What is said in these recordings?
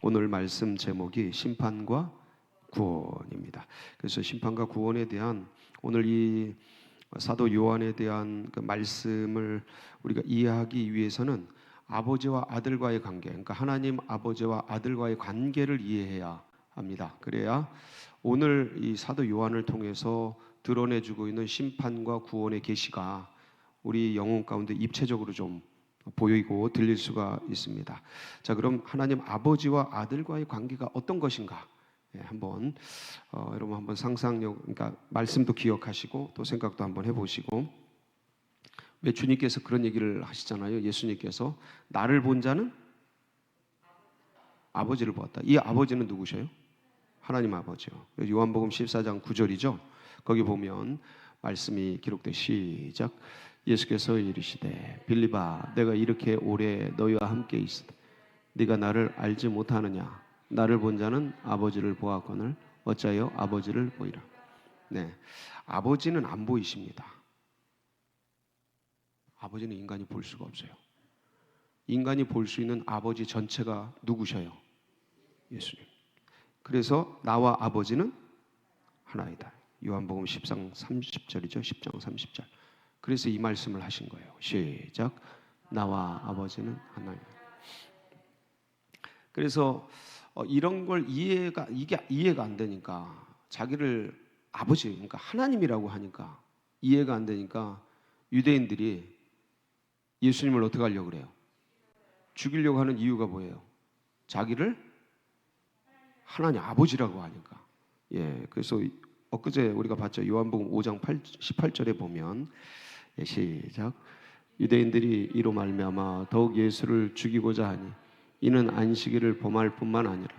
오늘 말씀 제목이 심판과 구원입니다. 그래서 심판과 구원에 대한 오늘 이 사도 요한에 대한 그 말씀을 우리가 이해하기 위해서는 아버지와 아들과의 관계, 그러니까 하나님 아버지와 아들과의 관계를 이해해야 합니다. 그래야 오늘 이 사도 요한을 통해서 드러내주고 있는 심판과 구원의 계시가 우리 영혼 가운데 입체적으로 좀 보이고 들릴 수가 있습니다. 자, 그럼 하나님 아버지와 아들과의 관계가 어떤 것인가? 한번 여러분 한번 상상력, 그러니까 말씀도 기억하시고 또 생각도 한번 해보시고. 왜 주님께서 그런 얘기를 하시잖아요. 예수님께서 나를 본 자는 아버지를 보았다. 이 아버지는 누구셔요? 하나님 아버지요. 요한복음 14장 9절이죠. 거기 보면 말씀이 기록돼 시작. 예수께서 이르시되 빌립아 내가 이렇게 오래 너희와 함께 있으되 네가 나를 알지 못하느냐? 나를 본 자는 아버지를 보았거늘 어찌하여 아버지를 보이라. 네, 아버지는 안 보이십니다. 아버지는 인간이 볼 수가 없어요. 인간이 볼 수 있는 아버지 전체가 누구셔요? 예수님. 그래서 나와 아버지는 하나이다. 요한복음 10장 30절이죠. 10장 30절. 그래서 이 말씀을 하신 거예요. 시작. 나와 아버지는 하나이다. 그래서 이런 걸 이해가 안 되니까 자기를 아버지, 그러니까 하나님이라고 하니까 이해가 안 되니까 유대인들이 예수님을 어떻게 하려고 그래요? 죽이려고 하는 이유가 뭐예요? 자기를 하나님 아버지라고 하니까. 그래서 엊그제 우리가 봤죠. 요한복음 5장 18절에 보면 시작. 유대인들이 이로 말미암아 더욱 예수를 죽이고자 하니 이는 안식일을 범할 뿐만 아니라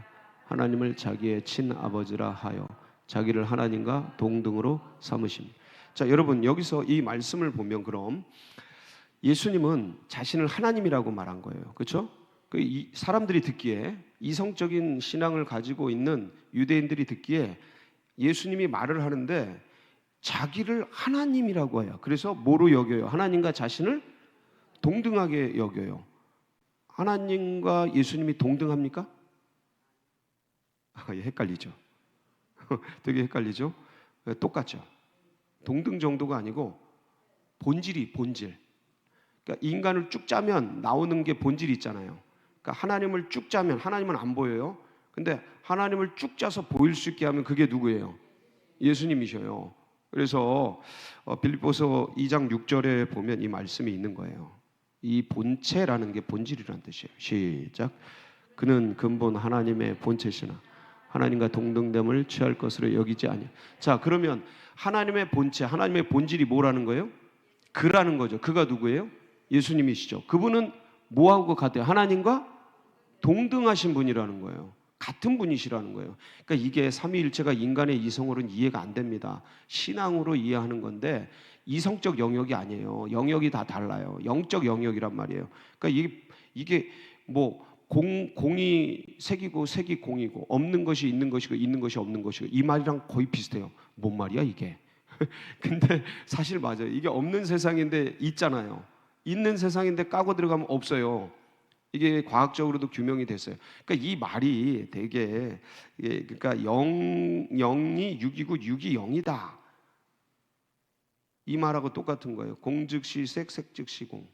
하나님을 자기의 친아버지라 하여 자기를 하나님과 동등으로 삼으십니다. 자, 여러분 여기서 이 말씀을 보면 그럼 예수님은 자신을 하나님이라고 말한 거예요. 그렇죠? 이 사람들이 듣기에, 이성적인 신앙을 가지고 있는 유대인들이 듣기에 예수님이 말을 하는데 자기를 하나님이라고 해요. 그래서 뭐로 여겨요? 하나님과 자신을 동등하게 여겨요. 하나님과 예수님이 동등합니까? 헷갈리죠. 되게 헷갈리죠. 똑같죠. 동등 정도가 아니고 본질. 그러니까 인간을 쭉 짜면 나오는 게 본질이 있잖아요. 그러니까 하나님을 쭉 짜면 하나님은 안 보여요. 근데 하나님을 쭉 짜서 보일 수 있게 하면 그게 누구예요? 예수님이셔요. 그래서 빌립보서 2장 6절에 보면 이 말씀이 있는 거예요. 이 본체라는 게 본질이라는 뜻이에요. 시작. 그는 근본 하나님의 본체시나 하나님과 동등됨을 취할 것으로 여기지 아니야. 자, 그러면 하나님의 본체, 하나님의 본질이 뭐라는 거예요? 그라는 거죠. 그가 누구예요? 예수님이시죠. 그분은 뭐하고 같아요? 하나님과 동등하신 분이라는 거예요. 같은 분이시라는 거예요. 그러니까 이게 삼위일체가 인간의 이성으로는 이해가 안 됩니다. 신앙으로 이해하는 건데 이성적 영역이 아니에요. 영역이 다 달라요. 영적 영역이란 말이에요. 그러니까 이게 뭐 공이 색이고 색이 공이고 없는 것이 있는 것이고 있는 것이 없는 것이고 이 말이랑 거의 비슷해요. 뭔 말이야 이게? 근데 사실 맞아요. 이게 없는 세상인데 있잖아요. 있는 세상인데 까고 들어가면 없어요. 이게 과학적으로도 규명이 됐어요. 그러니까 이 말이 되게 그러니까 0이 6이고 6이 0이다. 이 말하고 똑같은 거예요. 공 즉시 색, 색 즉시 공.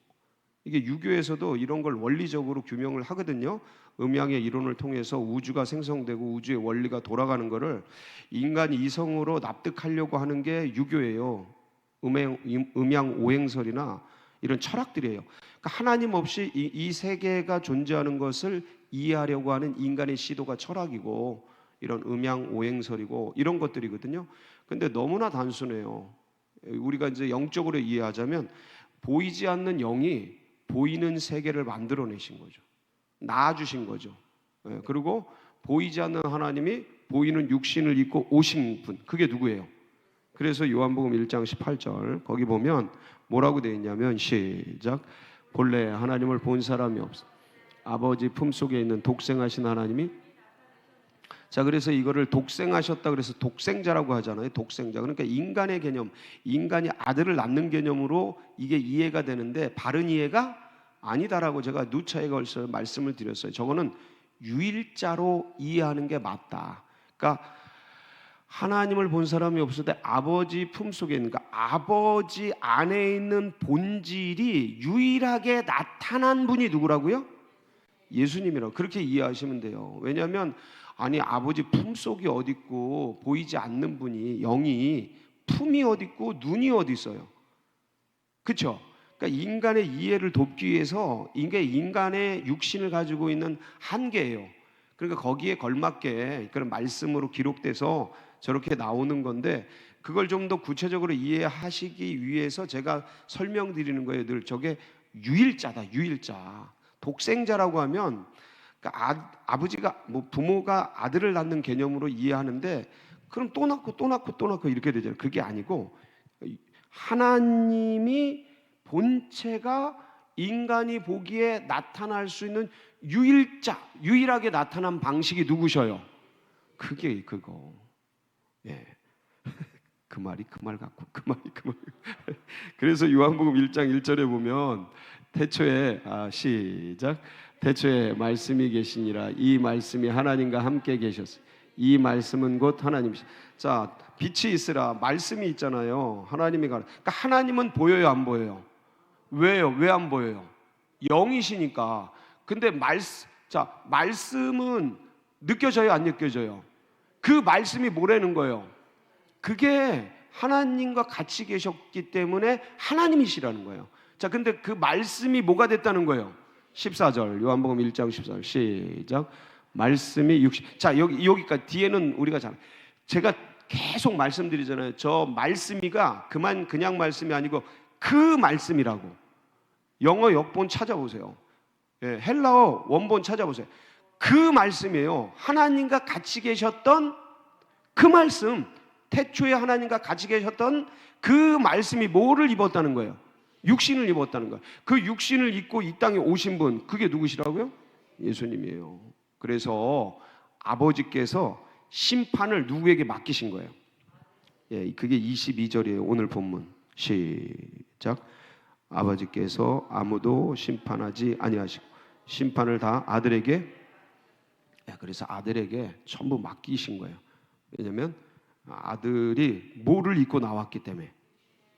이게 유교에서도 이런 걸 원리적으로 규명을 하거든요. 음양의 이론을 통해서 우주가 생성되고 우주의 원리가 돌아가는 거를 인간이 이성으로 납득하려고 하는 게 유교예요. 음양 오행설이나 이런 철학들이에요. 그러니까 하나님 없이 이 세계가 존재하는 것을 이해하려고 하는 인간의 시도가 철학이고 이런 음양 오행설이고 이런 것들이거든요. 근데 너무나 단순해요. 우리가 이제 영적으로 이해하자면 보이지 않는 영이 보이는 세계를 만들어내신 거죠. 낳아주신 거죠. 그리고 보이지 않는 하나님이 보이는 육신을 입고 오신 분, 그게 누구예요? 그래서 요한복음 1장 18절 거기 보면 뭐라고 되어 있냐면 시작. 본래 하나님을 본 사람이 없어 아버지 품속에 있는 독생하신 하나님이. 자, 그래서 이거를 독생하셨다 그래서 독생자라고 하잖아요. 독생자. 그러니까 인간의 개념, 인간이 아들을 낳는 개념으로 이게 이해가 되는데 바른 이해가 아니다라고 제가 누차에 걸쳐 말씀을 드렸어요. 저거는 유일자로 이해하는 게 맞다. 그러니까 하나님을 본 사람이 없을 때 아버지 품속에 있는, 그러니까 아버지 안에 있는 본질이 유일하게 나타난 분이 누구라고요? 예수님이라고. 그렇게 이해하시면 돼요. 왜냐하면 아니 아버지 품속이 어디 있고 보이지 않는 분이, 영이 품이 어디 있고 눈이 어디 있어요? 그렇죠? 그러니까 인간의 이해를 돕기 위해서 이게 인간의 육신을 가지고 있는 한계예요. 그러니까 거기에 걸맞게 그런 말씀으로 기록돼서 저렇게 나오는 건데, 그걸 좀 더 구체적으로 이해하시기 위해서 제가 설명드리는 거예요. 늘 저게 유일자다. 유일자. 독생자라고 하면 그러니까 아버지가 뭐 부모가 아들을 낳는 개념으로 이해하는데, 그럼 또 낳고 또 낳고 또 낳고 이렇게 되잖아요. 그게 아니고 하나님이 본체가 인간이 보기에 나타날 수 있는 유일자, 유일하게 나타난 방식이 누구셔요? 그게 그거. 예. 그 말이 그 말 같고 그 말이 그 말. 그래서 요한복음 1장 1절에 보면 태초에 시작. 태초에 말씀이 계시니라. 이 말씀이 하나님과 함께 계셨어요. 이 말씀은 곧 하나님이시. 자, 빛이 있으라. 말씀이 있잖아요. 하나님이 가라. 그러니까 하나님은 보여요, 안 보여요? 왜요? 왜 안 보여요? 영이시니까. 근데 말씀은 느껴져요, 안 느껴져요? 그 말씀이 뭐라는 거예요? 그게 하나님과 같이 계셨기 때문에 하나님이시라는 거예요. 자, 근데 그 말씀이 뭐가 됐다는 거예요? 14절 요한복음 1장 14절 시작. 말씀이 육신. 자, 여기까지 뒤에는 우리가 제가 계속 말씀드리잖아요. 저 말씀이가 그냥 말씀이 아니고 그 말씀이라고. 영어 역본 찾아보세요. 예, 헬라어 원본 찾아보세요. 그 말씀이에요. 하나님과 같이 계셨던 그 말씀. 태초에 하나님과 같이 계셨던 그 말씀이 뭐를 입었다는 거예요? 육신을 입었다는 거예요. 그 육신을 입고 이 땅에 오신 분, 그게 누구시라고요? 예수님이에요. 그래서 아버지께서 심판을 누구에게 맡기신 거예요? 예, 그게 22절이에요. 오늘 본문 시작. 아버지께서 아무도 심판하지 아니하시고 심판을 다 아들에게. 그래서 아들에게 전부 맡기신 거예요. 왜냐하면 아들이 뭐를 입고 나왔기 때문에,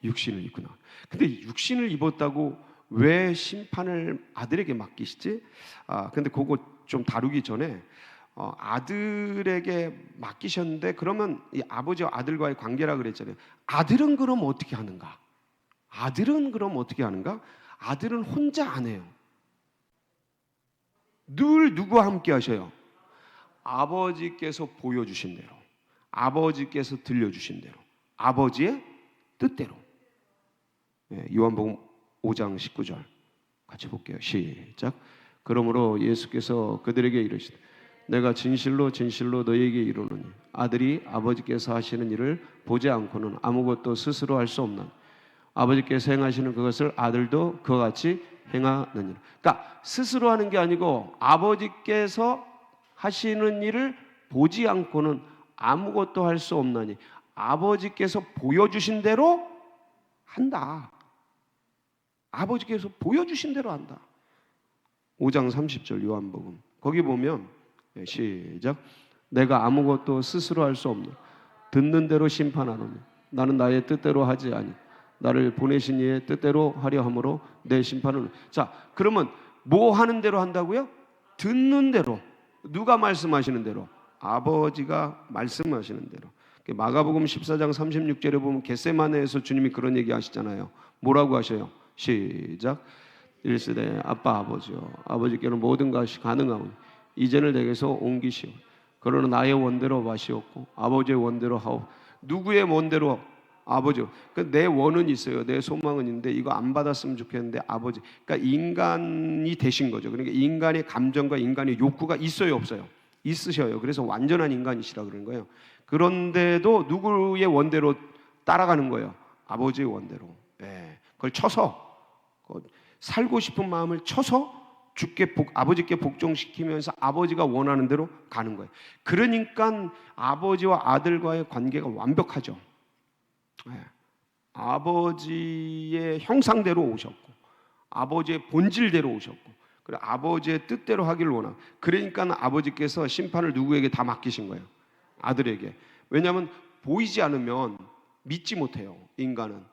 육신을 입고 나왔. 근데 육신을 입었다고 왜 심판을 아들에게 맡기시지? 근데 그거 좀 다루기 전에 아들에게 맡기셨는데, 그러면 이 아버지와 아들과의 관계라 그랬잖아요. 아들은 그럼 어떻게 하는가? 아들은 그럼 어떻게 하는가? 아들은 혼자 안 해요. 늘 누구와 함께 하셔요? 아버지께서 보여주신 대로, 아버지께서 들려주신 대로, 아버지의 뜻대로. 요한복음 5장 19절 같이 볼게요. 시작. 그러므로 예수께서 그들에게 이르시되 내가 진실로 진실로 너희에게 이르노니 아들이 아버지께서 하시는 일을 보지 않고는 아무것도 스스로 할 수 없나니 아버지께서 행하시는 그것을 아들도 그와 같이 행하느니라. 그러니까 스스로 하는 게 아니고 아버지께서 하시는 일을 보지 않고는 아무것도 할 수 없나니 아버지께서 보여주신 대로 한다. 아버지께서 보여주신 대로 한다. 5장 30절 요한복음 거기 보면 시작. 내가 아무것도 스스로 할 수 없노 듣는 대로 심판하노니 나는 나의 뜻대로 하지 아니 나를 보내신 이의 뜻대로 하려 함으로 내 심판을. 자, 그러면 뭐 하는 대로 한다고요? 듣는 대로. 누가 말씀하시는 대로? 아버지가 말씀하시는 대로. 마가복음 14장 36절에 보면 겟세마네에서 주님이 그런 얘기 하시잖아요. 뭐라고 하셔요? 시작. 일시되 아빠 아버지요 아버지께는 모든 것이 가능하오니 이전을 내게서 옮기시오. 그러나 나의 원대로 마시옵고 아버지의 원대로 하오. 누구의 원대로? 아버지. 내 원은 있어요. 내 소망은 있는데 이거 안 받았으면 좋겠는데 아버지. 그러니까 인간이 되신 거죠. 그러니까 인간의 감정과 인간의 욕구가 있어요, 없어요? 있으셔요. 그래서 완전한 인간이시라 그러는 거예요. 그런데도 누구의 원대로 따라가는 거예요? 아버지의 원대로. 그걸 쳐서 살고 싶은 마음을 쳐서 아버지께 복종시키면서 아버지가 원하는 대로 가는 거예요. 그러니까 아버지와 아들과의 관계가 완벽하죠. 아버지의 형상대로 오셨고 아버지의 본질대로 오셨고 그래 아버지의 뜻대로 하기를 원하고, 그러니까 아버지께서 심판을 누구에게 다 맡기신 거예요? 아들에게. 왜냐하면 보이지 않으면 믿지 못해요. 인간은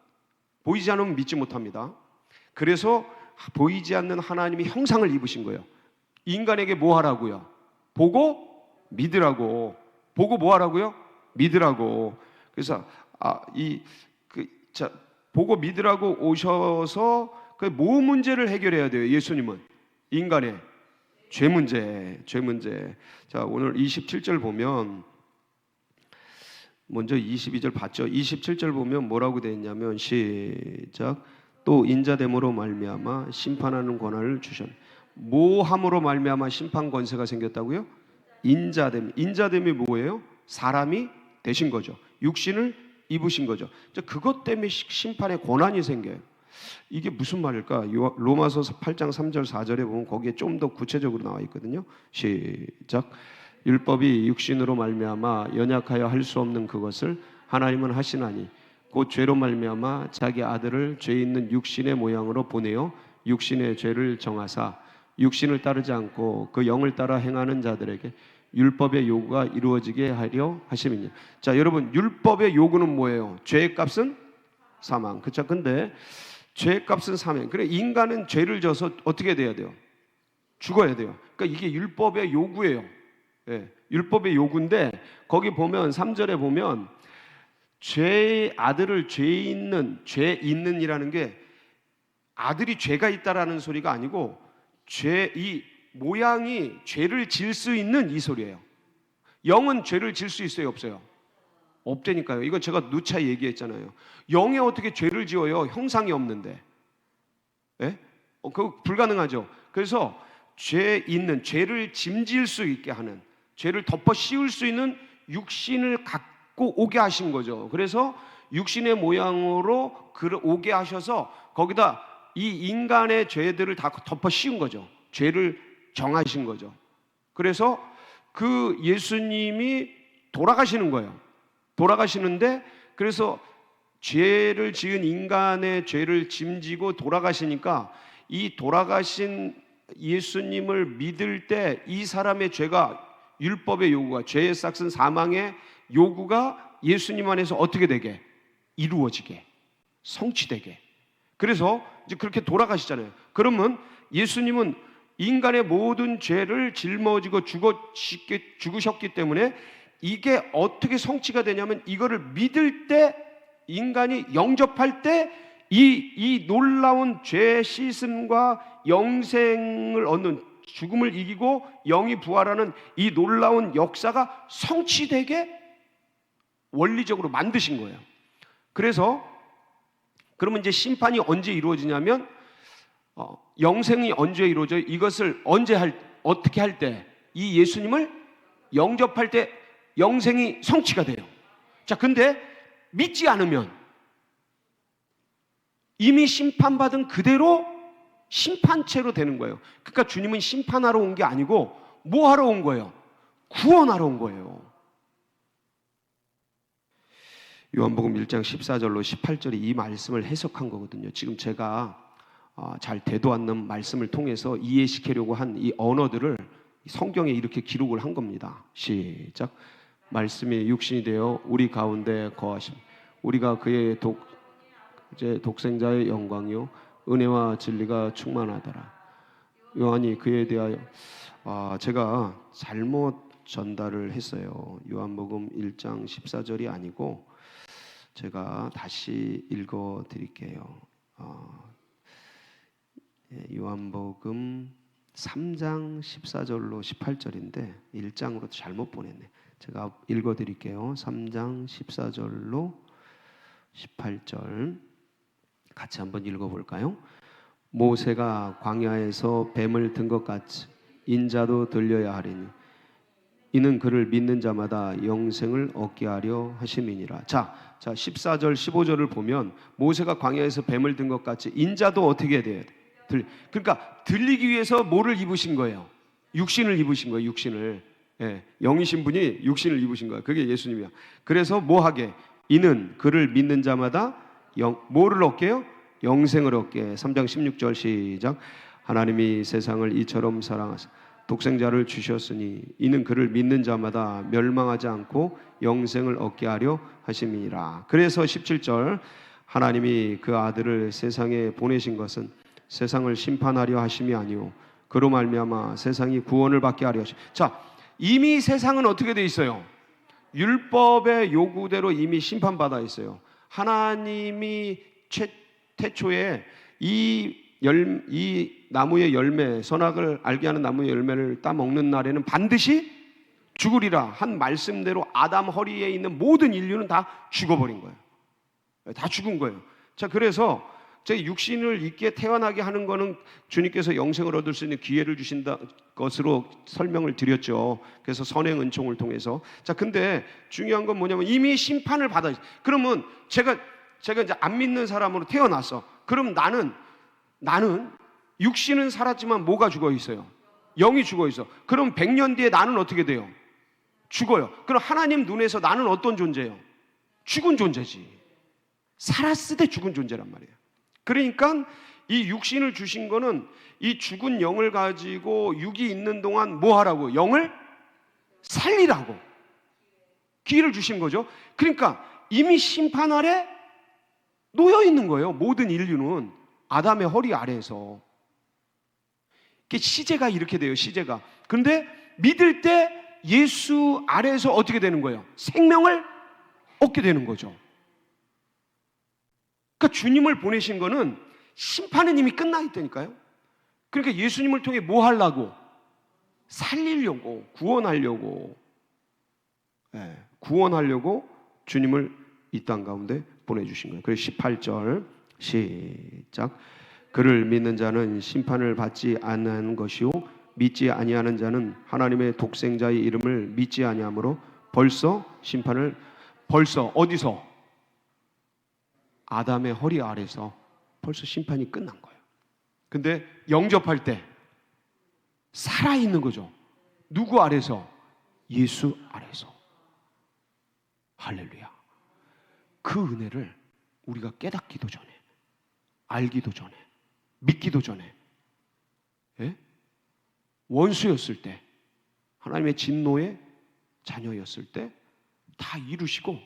보이지 않으면 믿지 못합니다. 그래서 보이지 않는 하나님이 형상을 입으신 거예요. 인간에게 뭐 하라고요? 보고 믿으라고. 보고 뭐 하라고요? 믿으라고. 그래서 보고 믿으라고 오셔서 그 뭐 문제를 해결해야 돼요? 예수님은 인간의 죄 문제. 자, 오늘 27절 보면, 먼저 22절 봤죠? 27절 보면 뭐라고 되어 있냐면, 시작. 또 인자됨으로 말미암아 심판하는 권한을 주셨네. 모함으로 말미암아 심판 권세가 생겼다고요? 인자됨. 인자됨이 뭐예요? 사람이 되신 거죠. 육신을 입으신 거죠. 그것 때문에 심판의 권한이 생겨요. 이게 무슨 말일까? 로마서 8장 3절 4절에 보면 거기에 좀 더 구체적으로 나와 있거든요. 시작. 율법이 육신으로 말미암아 연약하여 할 수 없는 그것을 하나님은 하시나니 곧 죄로 말미암아 자기 아들을 죄 있는 육신의 모양으로 보내어 육신의 죄를 정하사 육신을 따르지 않고 그 영을 따라 행하는 자들에게 율법의 요구가 이루어지게 하려 하심이니. 자, 여러분, 율법의 요구는 뭐예요? 죄의 값은 사망. 그렇죠? 근데 죄의 값은 사망. 그래, 인간은 죄를 져서 어떻게 돼야 돼요? 죽어야 돼요. 그러니까 이게 율법의 요구예요. 예, 율법의 요구인데, 거기 보면 3절에 보면 죄의 아들을 죄 있는이라는 게 아들이 죄가 있다라는 소리가 아니고 이 모양이 죄를 질 수 있는 이 소리예요. 영은 죄를 질 수 있어요, 없어요? 없다니까요. 이건 제가 누차 얘기했잖아요. 영이 어떻게 죄를 지어요? 형상이 없는데. 예? 그거 불가능하죠. 그래서 죄를 짐질 수 있게 하는, 죄를 덮어 씌울 수 있는 육신을 갖고 오게 하신 거죠. 그래서 육신의 모양으로 오게 하셔서 거기다 이 인간의 죄들을 다 덮어 씌운 거죠. 죄를 정하신 거죠. 그래서 그 예수님이 돌아가시는 거예요. 돌아가시는데, 그래서 죄를 지은 인간의 죄를 짐지고 돌아가시니까 이 돌아가신 예수님을 믿을 때 이 사람의 죄가, 율법의 요구가, 죄의 싹슨 사망의 요구가 예수님 안에서 어떻게 되게? 이루어지게, 성취되게. 그래서 이제 그렇게 돌아가시잖아요. 그러면 예수님은 인간의 모든 죄를 짊어지고 죽으셨기 때문에 이게 어떻게 성취가 되냐면, 이거를 믿을 때, 인간이 영접할 때 이 놀라운 죄 씻음과 영생을 얻는, 죽음을 이기고 영이 부활하는 이 놀라운 역사가 성취되게 원리적으로 만드신 거예요. 그래서 그러면 이제 심판이 언제 이루어지냐면, 영생이 언제 이루어져요? 이것을 어떻게 할 때? 이 예수님을 영접할 때 영생이 성취가 돼요. 자, 근데 믿지 않으면 이미 심판받은 그대로 심판체로 되는 거예요. 그러니까 주님은 심판하러 온 게 아니고 뭐 하러 온 거예요? 구원하러 온 거예요. 요한복음 1장 14절로 18절이 이 말씀을 해석한 거거든요. 지금 제가 잘 되도 않는 말씀을 통해서 이해시키려고 한 이 언어들을 성경에 이렇게 기록을 한 겁니다. 시작. 말씀이 육신이 되어 우리 가운데 거하심. 우리가 그의 독생자의 영광이요 은혜와 진리가 충만하더라. 요한이 그에 대하여 제가 잘못 전달을 했어요. 요한복음 1장 14절이 아니고 제가 다시 읽어 드릴게요. 요한복음 3장 14절로 18절인데 1장으로 잘못 보냈네. 제가 읽어 드릴게요. 3장 14절로 18절 같이 한번 읽어 볼까요? 모세가 광야에서 뱀을 든 것 같이 인자도 들려야 하리니 이는 그를 믿는 자마다 영생을 얻게 하려 하심이니라. 자 14절 15절을 보면 모세가 광야에서 뱀을 든 것 같이 인자도 어떻게 돼야 돼? 그러니까 들리기 위해서 뭐를 입으신 거예요? 육신을 입으신 거예요. 육신을. 영이신 분이 육신을 입으신 거예요. 그게 예수님이야. 그래서 뭐 하게? 이는 그를 믿는 자마다 뭐를 얻게요? 영생을 얻게. 3장 16절 시작. 하나님이 세상을 이처럼 사랑하사 독생자를 주셨으니 이는 그를 믿는 자마다 멸망하지 않고 영생을 얻게 하려 하심이니라. 그래서 17절 하나님이 그 아들을 세상에 보내신 것은 세상을 심판하려 하심이 아니오 그로 말미암아 세상이 구원을 받게 하려 하심. 자, 이미 세상은 어떻게 돼 있어요? 율법의 요구대로 이미 심판받아 있어요. 하나님이 태초에 이 나무의 열매, 선악을 알게 하는 나무의 열매를 따먹는 날에는 반드시 죽으리라 한 말씀대로 아담 허리에 있는 모든 인류는 다 죽어버린 거예요. 다 죽은 거예요. 자, 그래서 제 육신을 있게 태어나게 하는 거는 주님께서 영생을 얻을 수 있는 기회를 주신다 것으로 설명을 드렸죠. 그래서 선행 은총을 통해서. 자, 근데 중요한 건 뭐냐면 이미 심판을 받아 있어요. 그러면 제가 이제 안 믿는 사람으로 태어났어. 그럼 나는 육신은 살았지만 뭐가 죽어 있어요? 영이 죽어 있어. 그럼 100년 뒤에 나는 어떻게 돼요? 죽어요. 그럼 하나님 눈에서 나는 어떤 존재예요? 죽은 존재지. 살았을 때 죽은 존재란 말이에요. 그러니까 이 육신을 주신 거는 이 죽은 영을 가지고 육이 있는 동안 뭐 하라고? 영을 살리라고 기회를 주신 거죠. 그러니까 이미 심판 아래 놓여 있는 거예요. 모든 인류는 아담의 허리 아래에서. 시제가 이렇게 돼요. 시제가. 그런데 믿을 때 예수 아래에서 어떻게 되는 거예요? 생명을 얻게 되는 거죠. 그러니까 주님을 보내신 거는 심판은 이미 끝나 있다니까요. 그러니까 예수님을 통해 뭐 하려고? 살리려고, 구원하려고, 구원하려고 주님을 이 땅 가운데 보내주신 거예요. 그래서 18절 시작. 그를 믿는 자는 심판을 받지 않는 것이요 믿지 아니하는 자는 하나님의 독생자의 이름을 믿지 아니하므로 벌써 어디서? 아담의 허리 아래서 벌써 심판이 끝난 거예요. 근데 영접할 때 살아있는 거죠. 누구 아래서? 예수 아래서. 할렐루야. 그 은혜를 우리가 깨닫기도 전에, 알기도 전에, 믿기도 전에, 원수였을 때, 하나님의 진노의 자녀였을 때 다 이루시고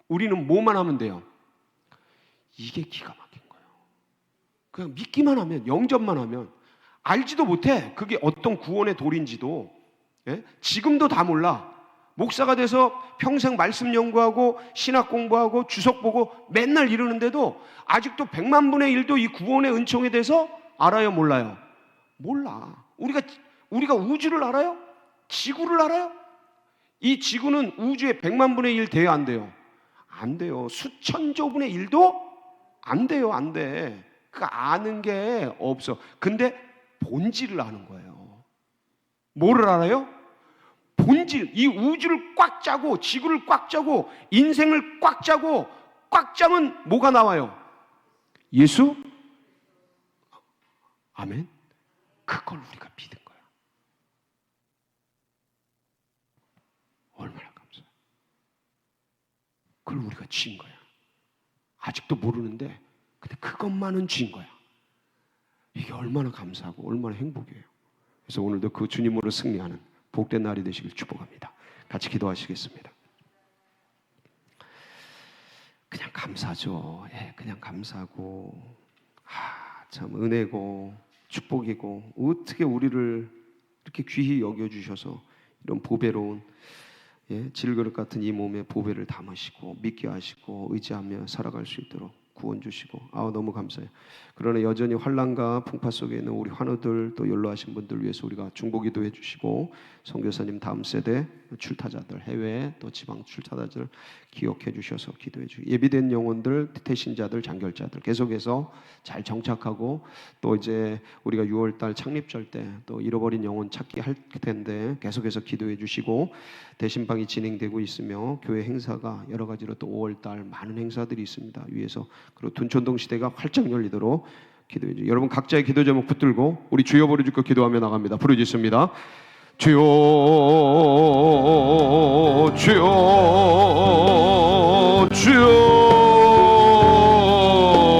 우리는 뭐만 하면 돼요? 이게 기가 막힌 거예요. 그냥 믿기만 하면, 영접만 하면, 알지도 못해. 그게 어떤 구원의 도리인지도. 지금도 다 몰라. 목사가 돼서 평생 말씀 연구하고 신학 공부하고 주석 보고 맨날 이러는데도 아직도 100만 분의 1도 이 구원의 은총에 대해서 알아요? 몰라요? 몰라. 우리가 우주를 알아요? 지구를 알아요? 이 지구는 우주의 100만 분의 1 돼요? 안 돼요? 안 돼요. 수천조 분의 1도 안 돼요. 안 돼. 그 아는 게 없어. 근데 본질을 아는 거예요. 뭐를 알아요? 본질. 이 우주를 꽉 짜고 지구를 꽉 짜고 인생을 꽉 짜고 꽉 짜면 뭐가 나와요? 예수? 아멘. 그걸 우리가 믿은 거야. 얼마나 감사해. 그걸 우리가 진 거야. 아직도 모르는데 근데 그것만은 진 거야. 이게 얼마나 감사하고 얼마나 행복이에요. 그래서 오늘도 그 주님으로 승리하는 복된 날이 되시길 축복합니다. 같이 기도하시겠습니다. 그냥 감사죠. 그냥 감사하고 참 은혜고 축복이고 어떻게 우리를 이렇게 귀히 여겨주셔서 이런 보배로운 질그릇 같은 이 몸에 보배를 담으시고 믿게 하시고 의지하며 살아갈 수 있도록 구원 주시고 너무 감사해요. 그러나 여전히 환난과 풍파 속에 있는 우리 환우들 또 연로하신 분들 위해서 우리가 중보기도 해주시고 선교사님 다음 세대 출타자들 해외 또 지방 출타자들 기억해 주셔서 기도해 주시고 예비된 영혼들 태신자들 장결자들 계속해서 잘 정착하고 또 이제 우리가 6월달 창립절 때 또 잃어버린 영혼 찾기 할 텐데 계속해서 기도해 주시고 대신방이 진행되고 있으며 교회 행사가 여러 가지로 또 5월달 많은 행사들이 있습니다. 위에서 그리고 둔촌동 시대가 활짝 열리도록 기도해 주시고 여러분 각자의 기도 제목 붙들고 우리 주여 부르짖고 기도하며 나갑니다. 부르짖습니다. 주여 주여 주여